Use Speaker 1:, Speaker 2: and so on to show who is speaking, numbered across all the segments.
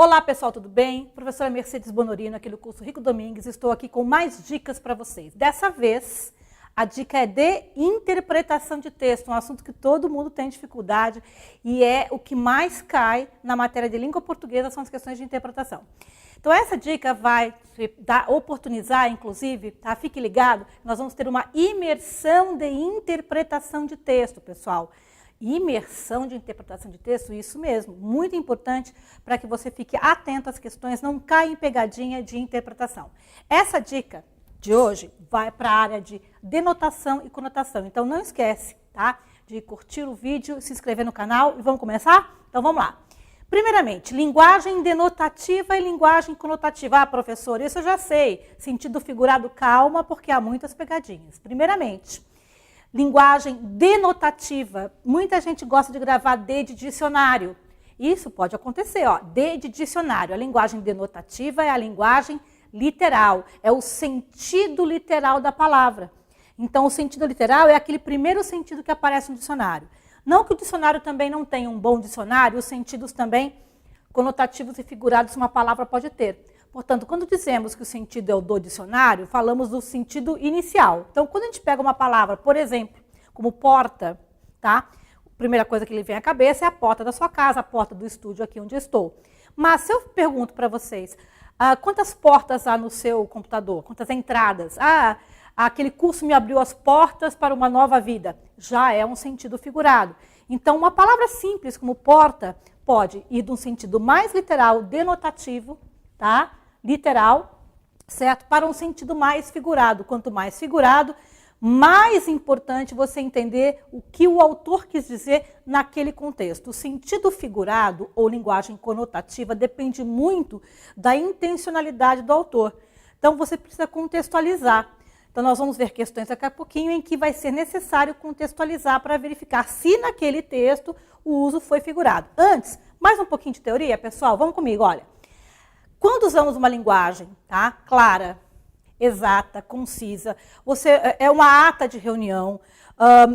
Speaker 1: Olá pessoal, tudo bem? Professora Mercedes Bonorino, aqui do curso Rico Domingues, estou aqui com mais dicas para vocês. Dessa vez, a dica é de interpretação de texto, um assunto que todo mundo tem dificuldade e é o que mais cai na matéria de língua portuguesa, são as questões de interpretação. Então essa dica vai oportunizar, inclusive, tá? Fique ligado, nós vamos ter uma imersão de interpretação de texto, pessoal. Imersão de interpretação de texto, isso mesmo, muito importante para que você fique atento às questões, não caia em pegadinha de interpretação. Essa dica de hoje vai para a área de denotação e conotação, então não esquece, tá, de curtir o vídeo, se inscrever no canal e vamos começar? Então vamos lá. Primeiramente, linguagem denotativa e linguagem conotativa. Ah, professor, isso eu já sei, sentido figurado, calma, porque há muitas pegadinhas. Primeiramente, linguagem denotativa. Muita gente gosta de gravar D de dicionário. Isso pode acontecer, ó. D de dicionário. A linguagem denotativa é a linguagem literal. É o sentido literal da palavra. Então, o sentido literal é aquele primeiro sentido que aparece no dicionário. Não que o dicionário também não tenha um bom dicionário, os sentidos também conotativos e figurados uma palavra pode ter. Portanto, quando dizemos que o sentido é o do dicionário, falamos do sentido inicial. Então, quando a gente pega uma palavra, por exemplo, como porta, tá? A primeira coisa que lhe vem à cabeça é a porta da sua casa, a porta do estúdio aqui onde eu estou. Mas se eu pergunto para vocês, quantas portas há no seu computador? Quantas entradas? Aquele curso me abriu as portas para uma nova vida. Já é um sentido figurado. Então, uma palavra simples como porta pode ir de um sentido mais literal, denotativo, tá? Literal, certo? Para um sentido mais figurado. Quanto mais figurado, mais importante você entender o que o autor quis dizer naquele contexto. O sentido figurado ou linguagem conotativa depende muito da intencionalidade do autor. Então, você precisa contextualizar. Então, nós vamos ver questões daqui a pouquinho em que vai ser necessário contextualizar para verificar se naquele texto o uso foi figurado. Antes, mais um pouquinho de teoria, pessoal? Vamos comigo, olha. Quando usamos uma linguagem, tá, clara, exata, concisa, é uma ata de reunião,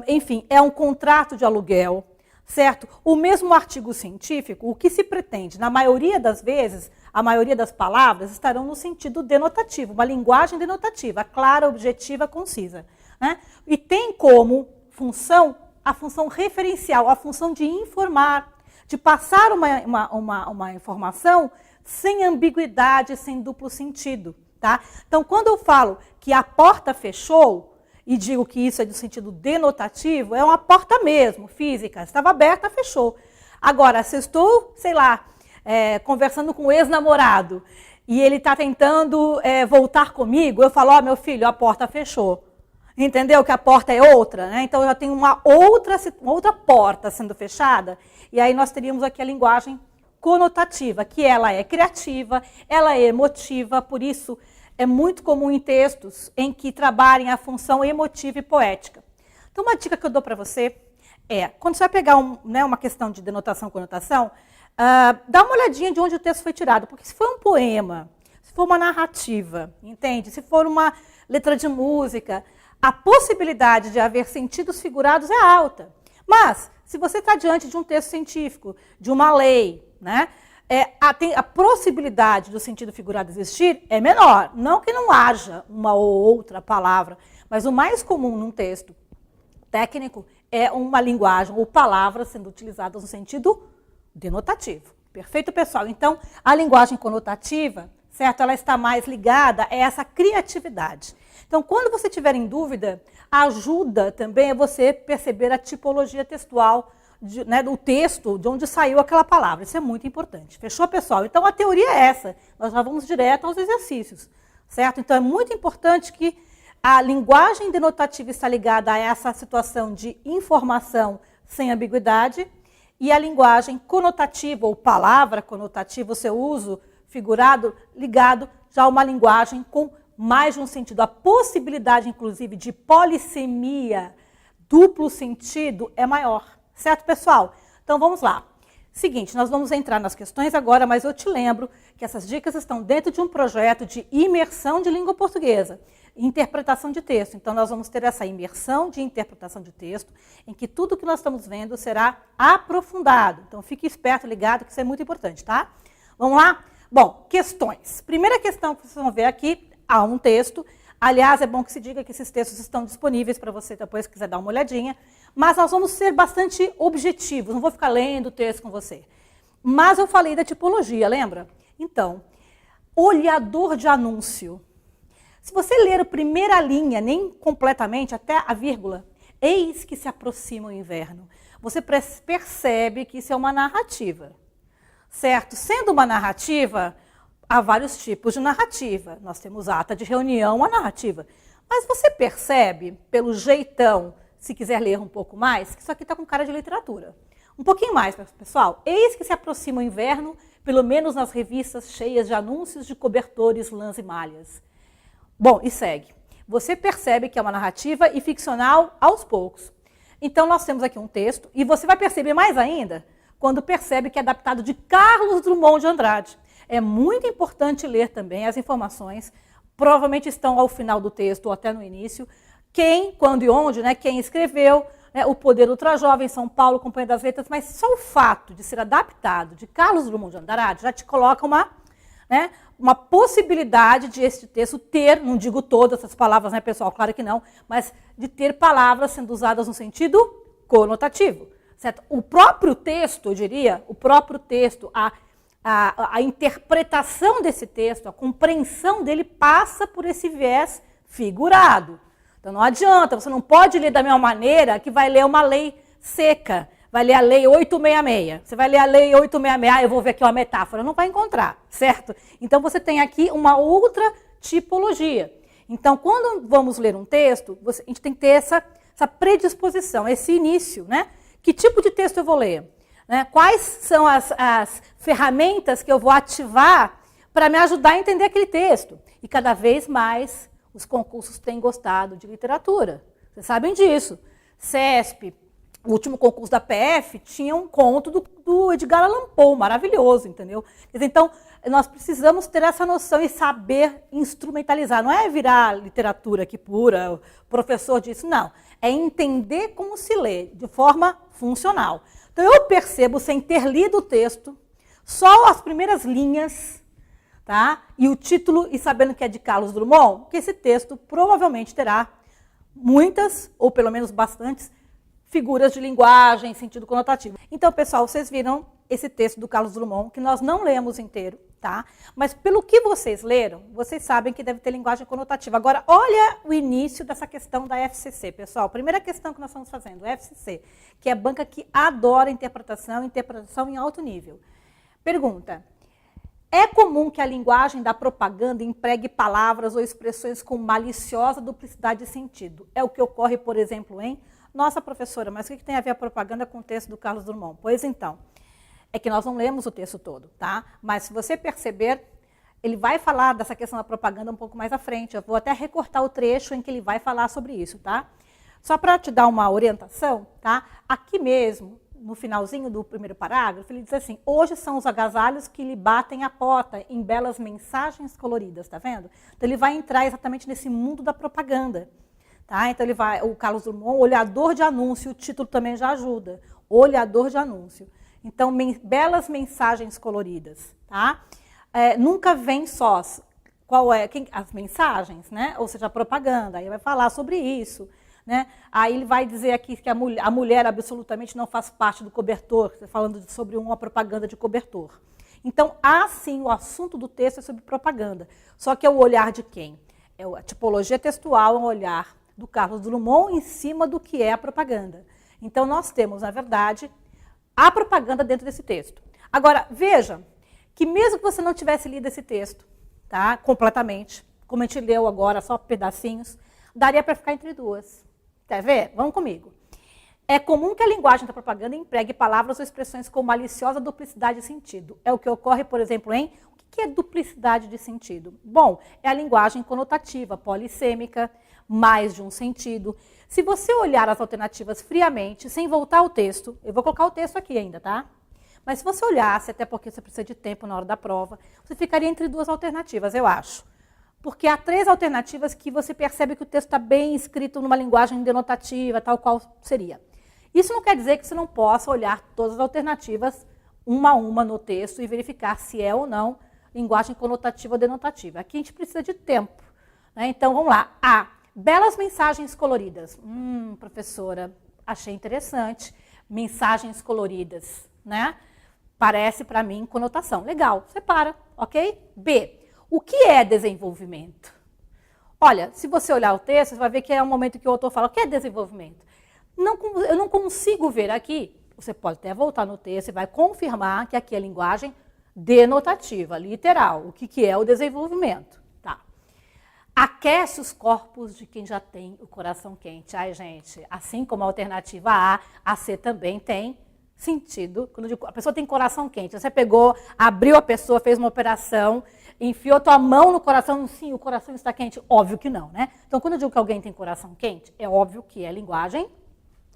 Speaker 1: enfim, é um contrato de aluguel, certo? O mesmo artigo científico, o que se pretende, na maioria das vezes, a maioria das palavras estarão no sentido denotativo, uma linguagem denotativa, clara, objetiva, concisa, né? E tem como função a função referencial, a função de informar, de passar uma informação sem ambiguidade, sem duplo sentido, tá? Então, quando eu falo que a porta fechou, e digo que isso é do sentido denotativo, é uma porta mesmo, física, estava aberta, fechou. Agora, se eu estou, sei lá, conversando com um ex-namorado, e ele está tentando voltar comigo, eu falo, ó, meu filho, a porta fechou. Entendeu? Que a porta é outra, né? Então, eu já tenho uma outra porta sendo fechada, e aí nós teríamos aqui a linguagem conotativa, que ela é criativa, ela é emotiva, por isso é muito comum em textos em que trabalhem a função emotiva e poética. Então, uma dica que eu dou para você é, quando você vai pegar uma questão de denotação e conotação, dá uma olhadinha de onde o texto foi tirado, porque se for um poema, se for uma narrativa, entende? Se for uma letra de música, a possibilidade de haver sentidos figurados é alta. Mas, se você está diante de um texto científico, de uma lei, né, a possibilidade do sentido figurado existir é menor. Não que não haja uma ou outra palavra, mas o mais comum num texto técnico é uma linguagem ou palavras sendo utilizadas no sentido denotativo. Perfeito, pessoal? Então, a linguagem conotativa, certo? Ela está mais ligada a essa criatividade. Então, quando você tiver em dúvida, ajuda também a você perceber a tipologia textual do texto, de onde saiu aquela palavra. Isso é muito importante. Fechou, pessoal? Então, a teoria é essa. Nós já vamos direto aos exercícios, certo? Então, é muito importante que a linguagem denotativa está ligada a essa situação de informação sem ambiguidade e a linguagem conotativa, ou palavra conotativa, o seu uso figurado, ligado já a uma linguagem com mais de um sentido. A possibilidade, inclusive, de polissemia, duplo sentido, é maior. Certo, pessoal? Então, vamos lá. Seguinte, nós vamos entrar nas questões agora, mas eu te lembro que essas dicas estão dentro de um projeto de imersão de língua portuguesa, interpretação de texto. Então, nós vamos ter essa imersão de interpretação de texto, em que tudo que nós estamos vendo será aprofundado. Então, fique esperto, ligado, que isso é muito importante, tá? Vamos lá? Bom, questões. Primeira questão que vocês vão ver aqui, há um texto. Aliás, é bom que se diga que esses textos estão disponíveis para você depois, se quiser dar uma olhadinha. Mas nós vamos ser bastante objetivos, não vou ficar lendo o texto com você. Mas eu falei da tipologia, lembra? Então, olhador de anúncio. Se você ler a primeira linha, nem completamente, até a vírgula, eis que se aproxima o inverno. Você percebe que isso é uma narrativa, certo? Sendo uma narrativa, há vários tipos de narrativa. Nós temos ata de reunião, uma narrativa. Mas você percebe, pelo jeitão, se quiser ler um pouco mais, que isso aqui está com cara de literatura. Um pouquinho mais, pessoal. Eis que se aproxima o inverno, pelo menos nas revistas cheias de anúncios de cobertores, lãs e malhas. Bom, e segue. Você percebe que é uma narrativa e ficcional aos poucos. Então, nós temos aqui um texto, e você vai perceber mais ainda quando percebe que é adaptado de Carlos Drummond de Andrade. É muito importante ler também as informações, provavelmente estão ao final do texto ou até no início, quem, quando e onde, né, quem escreveu, né, O Poder Ultrajovem, São Paulo, Companhia das Letras, mas só o fato de ser adaptado de Carlos Drummond de Andrade já te coloca uma possibilidade de este texto ter, não digo todas essas palavras, né, pessoal, claro que não, mas de ter palavras sendo usadas no sentido conotativo, certo? O próprio texto, eu diria, o próprio texto, a interpretação desse texto, a compreensão dele passa por esse viés figurado. Então não adianta, você não pode ler da mesma maneira que vai ler uma lei seca, vai ler a lei 866. Você vai ler a lei 866, eu vou ver aqui uma metáfora, não vai encontrar, certo? Então você tem aqui uma outra tipologia. Então quando vamos ler um texto, a gente tem que ter essa predisposição, esse início, né? Que tipo de texto eu vou ler? Né? Quais são as ferramentas que eu vou ativar para me ajudar a entender aquele texto? E cada vez mais os concursos têm gostado de literatura. Vocês sabem disso. CESP, o último concurso da PF, tinha um conto do Edgar Allan Poe, maravilhoso, entendeu? Então, nós precisamos ter essa noção e saber instrumentalizar. Não é virar literatura aqui pura, o professor disse, não. É entender como se lê, de forma funcional. Então, eu percebo, sem ter lido o texto, só as primeiras linhas, tá? E o título, e sabendo que é de Carlos Drummond, que esse texto provavelmente terá muitas, ou pelo menos bastantes, figuras de linguagem, sentido conotativo. Então, pessoal, vocês viram esse texto do Carlos Drummond, que nós não lemos inteiro, tá? Mas pelo que vocês leram, vocês sabem que deve ter linguagem conotativa. Agora, olha o início dessa questão da FCC, pessoal. Primeira questão que nós estamos fazendo, FCC, que é a banca que adora interpretação em alto nível. Pergunta: é comum que a linguagem da propaganda empregue palavras ou expressões com maliciosa duplicidade de sentido? É o que ocorre, por exemplo, em... Nossa, professora, mas o que tem a ver a propaganda com o texto do Carlos Drummond? Pois então, é que nós não lemos o texto todo, tá? Mas se você perceber, ele vai falar dessa questão da propaganda um pouco mais à frente. Eu vou até recortar o trecho em que ele vai falar sobre isso, tá? Só para te dar uma orientação, tá? Aqui mesmo, no finalzinho do primeiro parágrafo, ele diz assim: hoje são os agasalhos que lhe batem a porta em belas mensagens coloridas, tá vendo? Então ele vai entrar exatamente nesse mundo da propaganda. Tá? Então, o Carlos Drummond, olhador de anúncio, o título também já ajuda. Olhador de anúncio. Então, belas mensagens coloridas. Tá? Nunca vem sós. As mensagens, né? Ou seja, a propaganda. Aí vai falar sobre isso. Né? Aí ele vai dizer aqui que a mulher absolutamente não faz parte do cobertor, falando sobre uma propaganda de cobertor. Então, sim, o assunto do texto é sobre propaganda. Só que é o olhar de quem? A tipologia textual é um olhar do Carlos Drummond em cima do que é a propaganda. Então, nós temos, na verdade, a propaganda dentro desse texto. Agora, veja que mesmo que você não tivesse lido esse texto, tá, completamente, como a gente leu agora, só pedacinhos, daria para ficar entre duas. Quer ver? Vamos comigo. É comum que a linguagem da propaganda empregue palavras ou expressões com maliciosa duplicidade de sentido. É o que ocorre, por exemplo, em... O que é duplicidade de sentido? Bom, é a linguagem conotativa, polissêmica, mais de um sentido. Se você olhar as alternativas friamente, sem voltar ao texto, eu vou colocar o texto aqui ainda, tá? Mas se você olhasse, até porque você precisa de tempo na hora da prova, você ficaria entre duas alternativas, eu acho. Porque há 3 alternativas que você percebe que o texto está bem escrito numa linguagem denotativa, tal qual seria. Isso não quer dizer que você não possa olhar todas as alternativas uma a uma no texto e verificar se é ou não linguagem conotativa ou denotativa. Aqui a gente precisa de tempo, né? Então, vamos lá. A. Belas mensagens coloridas. Professora, achei interessante. Mensagens coloridas, né? Parece para mim conotação. Legal, separa, ok? B. O que é desenvolvimento? Olha, se você olhar o texto, você vai ver que é um momento que o autor fala, o que é desenvolvimento? Eu não consigo ver aqui. Você pode até voltar no texto e vai confirmar que aqui é linguagem denotativa, literal. O que é o desenvolvimento? Tá. Aquece os corpos de quem já tem o coração quente. Ai, gente, assim como a alternativa a C também tem sentido. Quando eu digo, a pessoa tem coração quente. Você pegou, abriu a pessoa, fez uma operação, enfiou tua mão no coração. Sim, o coração está quente. Óbvio que não, né? Então, quando eu digo que alguém tem coração quente, é óbvio que é linguagem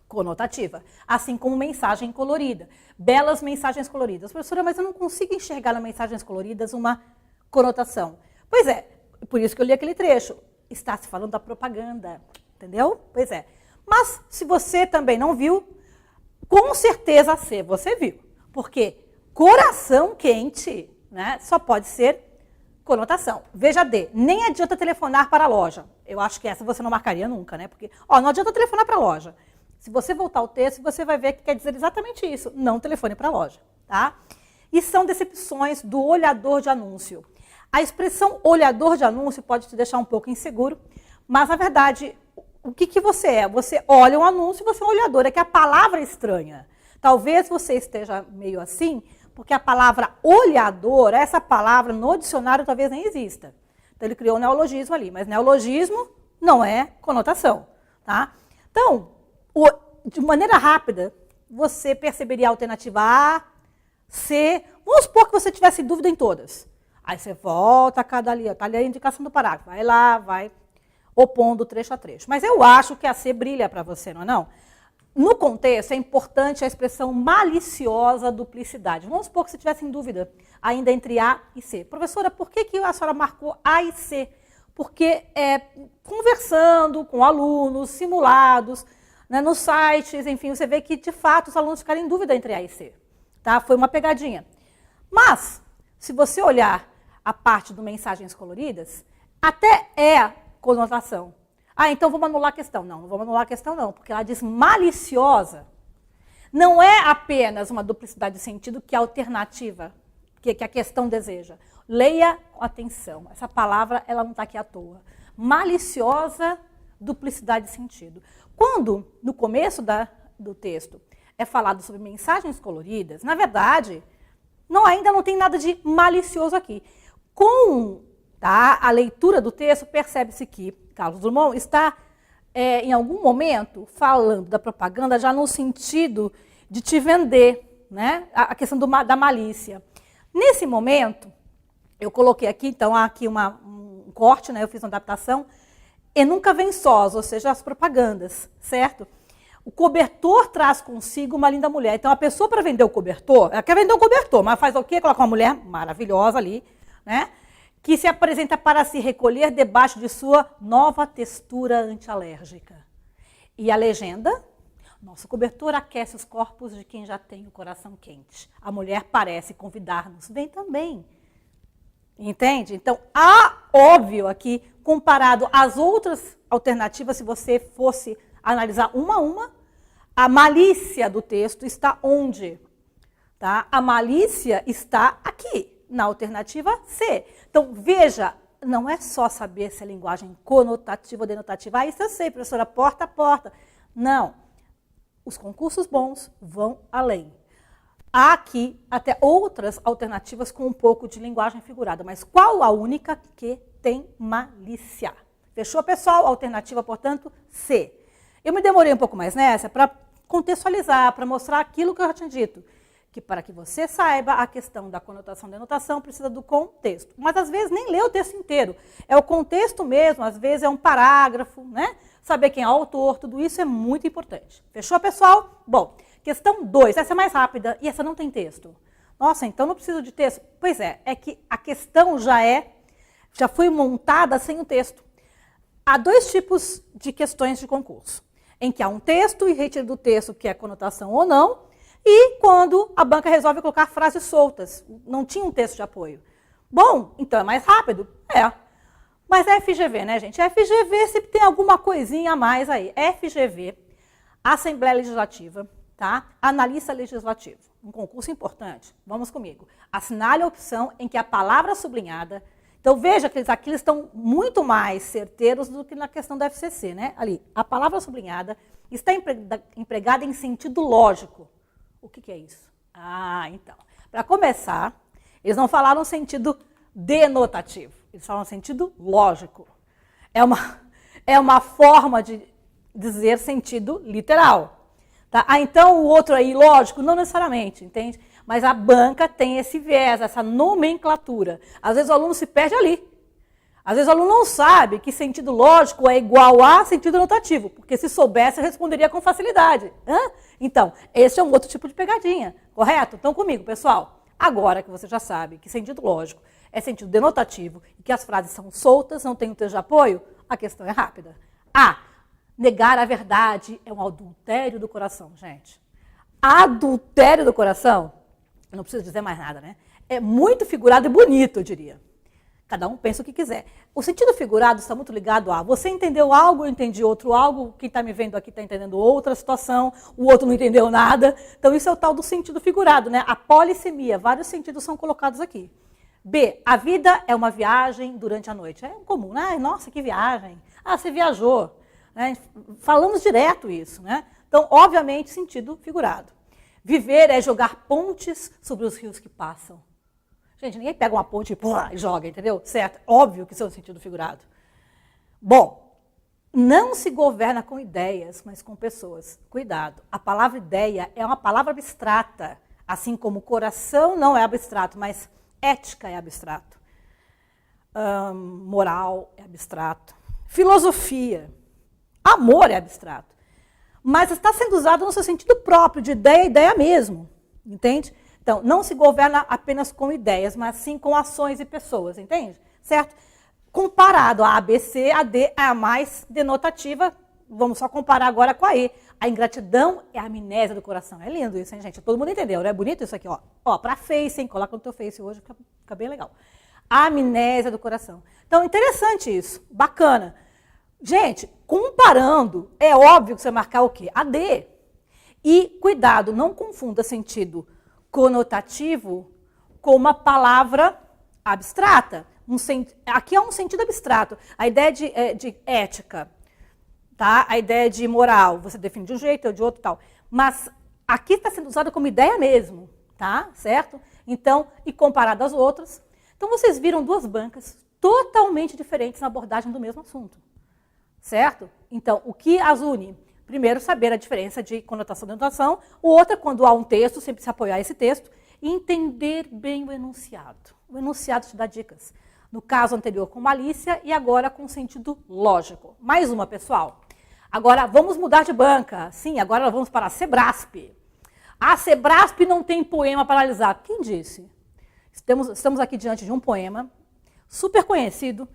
Speaker 1: conotativa, assim como mensagem colorida. Belas mensagens coloridas. Professora, mas eu não consigo enxergar nas mensagens coloridas uma conotação. Pois é, por isso que eu li aquele trecho. Está se falando da propaganda, entendeu? Pois é. Mas, se você também não viu, com certeza você viu. Porque coração quente, né, só pode ser conotação. Veja D, nem adianta telefonar para a loja. Eu acho que essa você não marcaria nunca, né? Porque, não adianta telefonar para a loja. Se você voltar ao texto, você vai ver que quer dizer exatamente isso. Não telefone para a loja, tá? E são decepções do olhador de anúncio. A expressão olhador de anúncio pode te deixar um pouco inseguro, mas, na verdade, o que você é? Você olha um anúncio e você é um olhador. É que a palavra é estranha. Talvez você esteja meio assim, porque a palavra olhador, essa palavra no dicionário talvez nem exista. Então, ele criou um neologismo ali, mas neologismo não é conotação, tá? Então, de maneira rápida, você perceberia a alternativa A, C. Vamos supor que você tivesse dúvida em todas. Aí você volta a cada ali, está ali a indicação do parágrafo. Vai lá, vai opondo trecho a trecho. Mas eu acho que a C brilha para você, não é não? No contexto, é importante a expressão maliciosa duplicidade. Vamos supor que você tivesse em dúvida ainda entre A e C. Professora, por que a senhora marcou A e C? Porque conversando com alunos, simulados, né, nos sites, enfim, você vê que, de fato, os alunos ficaram em dúvida entre A e C. Tá? Foi uma pegadinha. Mas, se você olhar a parte do mensagens coloridas, até é conotação. Então vamos anular a questão. Não vamos anular a questão não, porque ela diz maliciosa. Não é apenas uma duplicidade de sentido que a alternativa, que a questão deseja. Leia com atenção. Essa palavra, ela não está aqui à toa. Maliciosa duplicidade de sentido. Quando, no começo do texto, é falado sobre mensagens coloridas, na verdade, ainda não tem nada de malicioso aqui. Com a leitura do texto, percebe-se que Carlos Drummond está, em algum momento, falando da propaganda já no sentido de te vender, né? A questão da malícia. Nesse momento, eu coloquei aqui, então, aqui um corte, né? Eu fiz uma adaptação, e nunca vem sós, ou seja, as propagandas, certo? O cobertor traz consigo uma linda mulher. Então, a pessoa, para vender o cobertor, ela quer vender um cobertor, mas faz o quê? Coloca uma mulher maravilhosa ali, né? Que se apresenta para se recolher debaixo de sua nova textura antialérgica. E a legenda? Nosso cobertor aquece os corpos de quem já tem o coração quente. A mulher parece convidar-nos. Vem também. Entende? Então, óbvio aqui, comparado às outras alternativas, se você fosse analisar uma a uma, a malícia do texto está onde? Tá? A malícia está aqui, na alternativa C. Então, veja, não é só saber se é linguagem conotativa ou denotativa. Isso eu sei, professora, porta a porta. Não. Os concursos bons vão além. Há aqui até outras alternativas com um pouco de linguagem figurada, mas qual a única que tem malícia? Fechou, pessoal? Alternativa, portanto, C. Eu me demorei um pouco mais nessa para contextualizar, para mostrar aquilo que eu já tinha dito, que para que você saiba a questão da conotação e denotação precisa do contexto. Mas às vezes nem lê o texto inteiro. É o contexto mesmo, às vezes é um parágrafo, né? Saber quem é o autor, tudo isso é muito importante. Fechou, pessoal? Bom, questão 2, essa é mais rápida e essa não tem texto. Nossa, então não preciso de texto? Pois é que a questão já foi montada sem o texto. Há dois tipos de questões de concurso, em que há um texto e retiro do texto, que é conotação ou não, E quando a banca resolve colocar frases soltas, não tinha um texto de apoio. Bom, então é mais rápido? É. Mas é FGV, né, gente? FGV sempre tem alguma coisinha a mais aí. FGV, Assembleia Legislativa, tá? Analista legislativo. Um concurso importante. Vamos comigo. Assinale a opção em que a palavra sublinhada... Então, veja que aqui eles estão muito mais certeiros do que na questão da FCC, né? Ali, a palavra sublinhada está empregada em sentido lógico. O que é isso? Então. Para começar, eles não falaram sentido denotativo. Eles falam sentido lógico. É uma forma de dizer sentido literal. Tá? Então, o outro aí, lógico, não necessariamente, entende? Mas a banca tem esse viés, essa nomenclatura. Às vezes o aluno se perde ali. Às vezes o aluno não sabe que sentido lógico é igual a sentido denotativo, porque se soubesse, responderia com facilidade. Então, esse é um outro tipo de pegadinha, correto? Então, comigo, pessoal. Agora que você já sabe que sentido lógico é sentido denotativo e que as frases são soltas, não tem um texto de apoio, a questão é rápida. Negar a verdade é um adultério do coração, gente. Adultério do coração? Não preciso dizer mais nada, né? É muito figurado e bonito, eu diria. Cada um pensa o que quiser. O sentido figurado está muito ligado a você entendeu algo, eu entendi outro algo, quem está me vendo aqui está entendendo outra situação, o outro não entendeu nada. Então, isso é o tal do sentido figurado, né? A polissemia, vários sentidos são colocados aqui. B, a vida é uma viagem durante a noite. É comum, né? Nossa, que viagem. Você viajou. Né? Falamos direto isso, né? Então, obviamente, sentido figurado. Viver é jogar pontes sobre os rios que passam. Gente, ninguém pega uma ponte e joga, entendeu? Certo? Óbvio que isso é um sentido figurado. Bom, não se governa com ideias, mas com pessoas. Cuidado, a palavra ideia é uma palavra abstrata, assim como coração não é abstrato, mas ética é abstrato. Moral é abstrato. Filosofia, amor é abstrato. Mas está sendo usado no seu sentido próprio, de ideia, ideia mesmo, entende? Então, não se governa apenas com ideias, mas sim com ações e pessoas, entende? Certo? Comparado a ABC, a D é a mais denotativa, vamos só comparar agora com a E. A ingratidão é a amnésia do coração. É lindo isso, hein, gente? Todo mundo entendeu, né? É bonito isso aqui, ó. Ó, para Face, hein? Coloca no teu Face hoje, fica bem legal. A amnésia do coração. Então, interessante isso, bacana. Gente, comparando, é óbvio que você vai marcar o quê? A D. E, cuidado, não confunda sentido conotativo com uma palavra abstrata. Aqui é um sentido abstrato. A ideia de ética, tá? A ideia de moral, você define de um jeito, eu de outro e tal. Mas aqui está sendo usado como ideia mesmo, tá? Certo? Então, e comparado às outras. Então, vocês viram duas bancas totalmente diferentes na abordagem do mesmo assunto. Certo? Então, o que as une? Primeiro, saber a diferença de conotação e denotação. O outro é quando há um texto, sempre se apoiar esse texto, e entender bem o enunciado. O enunciado te dá dicas. No caso anterior com malícia e agora com sentido lógico. Mais uma, pessoal. Agora, vamos mudar de banca. Sim, agora nós vamos para a Sebrasp. A Sebrasp não tem poema para analisar. Quem disse? Estamos aqui diante de um poema super conhecido,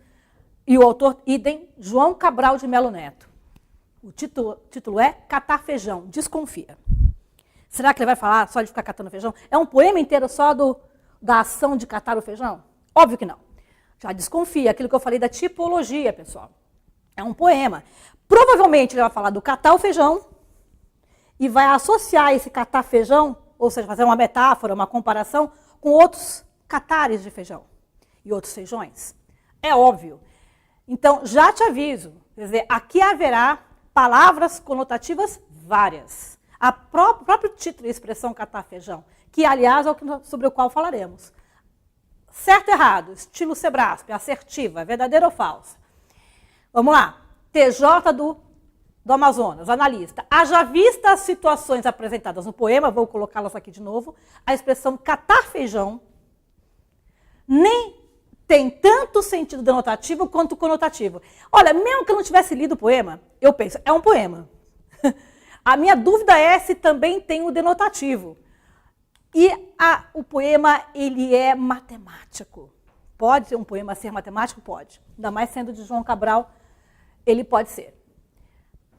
Speaker 1: e o autor, idem, João Cabral de Melo Neto. O título é Catar Feijão, Desconfia. Será que ele vai falar só de ficar catando feijão? É um poema inteiro só da ação de catar o feijão? Óbvio que não. Já desconfia, aquilo que eu falei da tipologia, pessoal. É um poema. Provavelmente ele vai falar do catar o feijão e vai associar esse catar feijão, ou seja, fazer uma metáfora, uma comparação, com outros catares de feijão e outros feijões. É óbvio. Então, já te aviso, quer dizer, aqui haverá palavras conotativas várias. O próprio título e expressão catar feijão, que, aliás, é sobre o qual falaremos. Certo ou errado? Estilo Sebrasp, assertiva, verdadeira ou falsa? Vamos lá. TJ do Amazonas, analista. Haja vista as situações apresentadas no poema, vou colocá-las aqui de novo, a expressão catar feijão nem tem tanto sentido denotativo quanto conotativo. Olha, mesmo que eu não tivesse lido o poema, eu penso, é um poema. A minha dúvida é se também tem o denotativo. E o poema, ele é matemático. Pode ser um poema ser matemático? Pode. Ainda mais sendo de João Cabral, ele pode ser.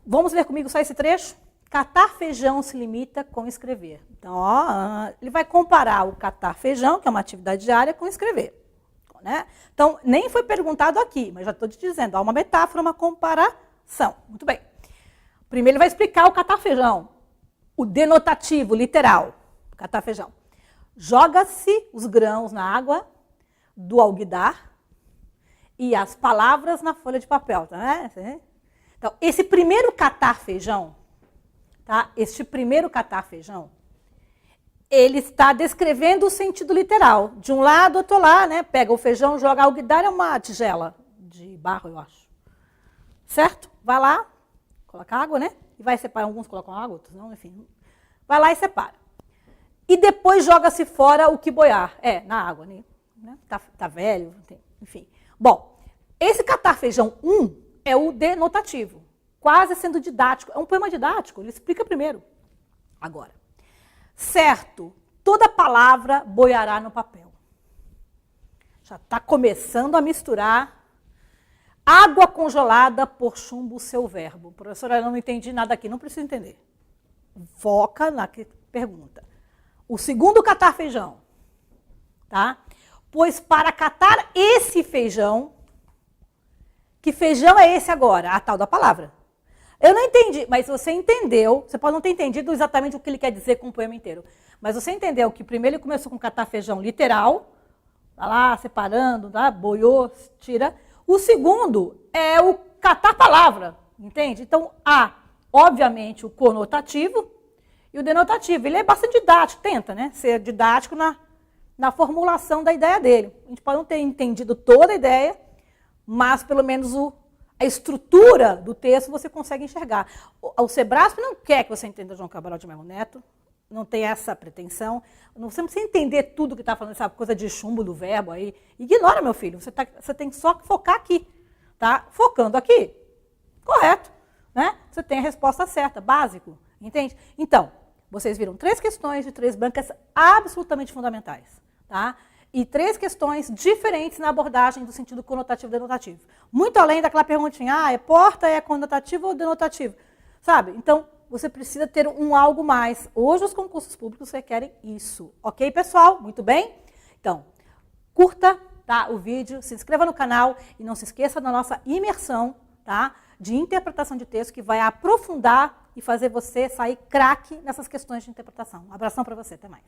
Speaker 1: Vamos ler comigo só esse trecho? catar feijão se limita com escrever. Então, ó, ele vai comparar o catar feijão, que é uma atividade diária, com escrever. Né? Então, nem foi perguntado aqui, mas já estou te dizendo, há uma metáfora, uma comparação. Muito bem. Primeiro ele vai explicar o catar feijão. O denotativo, literal, catar feijão. Joga-se os grãos na água do alguidar e as palavras na folha de papel. Tá, né? Então, esse primeiro catar feijão, tá? Este primeiro catar feijão, ele está descrevendo o sentido literal. De um lado, outro lá, né? Pega o feijão, joga alguidar, é uma tigela de barro, eu acho. Certo? Vai lá, coloca água, né? E vai separar. Alguns colocam água, outros não, enfim. Vai lá e separa. E depois joga-se fora o que boiar. É, na água, né? Tá velho, enfim. Bom, esse catar feijão 1 é o denotativo. Quase sendo didático. É um poema didático, ele explica primeiro. Agora. Certo, toda palavra boiará no papel. Já está começando a misturar água congelada por chumbo o seu verbo. Professora, eu não entendi nada aqui, não preciso entender. Foca na pergunta. O segundo catar feijão, tá? Pois para catar esse feijão, que feijão é esse agora? A tal da palavra. Eu não entendi, mas você entendeu, você pode não ter entendido exatamente o que ele quer dizer com o poema inteiro, mas você entendeu que primeiro ele começou com catar feijão literal, tá lá separando, tá? Boiou, tira. O segundo é o catar palavra, entende? Então, há, obviamente, o conotativo e o denotativo. Ele é bastante didático, tenta, né, ser didático na formulação da ideia dele. A gente pode não ter entendido toda a ideia, mas pelo menos a estrutura do texto você consegue enxergar. O Sebrasp não quer que você entenda João Cabral de Melo Neto, não tem essa pretensão. Você não precisa entender tudo que está falando, essa coisa de chumbo do verbo aí. Ignora, meu filho, você tem só que focar aqui. Tá? Focando aqui, correto. Né? Você tem a resposta certa, básico, entende? Então, vocês viram 3 questões de 3 bancas absolutamente fundamentais. Tá? E 3 questões diferentes na abordagem do sentido conotativo e denotativo. Muito além daquela perguntinha, é porta, é conotativo ou denotativo? Sabe? Então, você precisa ter algo mais. Hoje, os concursos públicos requerem isso. Ok, pessoal? Muito bem? Então, curta, tá, o vídeo, se inscreva no canal e não se esqueça da nossa imersão, tá, de interpretação de texto, que vai aprofundar e fazer você sair craque nessas questões de interpretação. Um abração para você, até mais.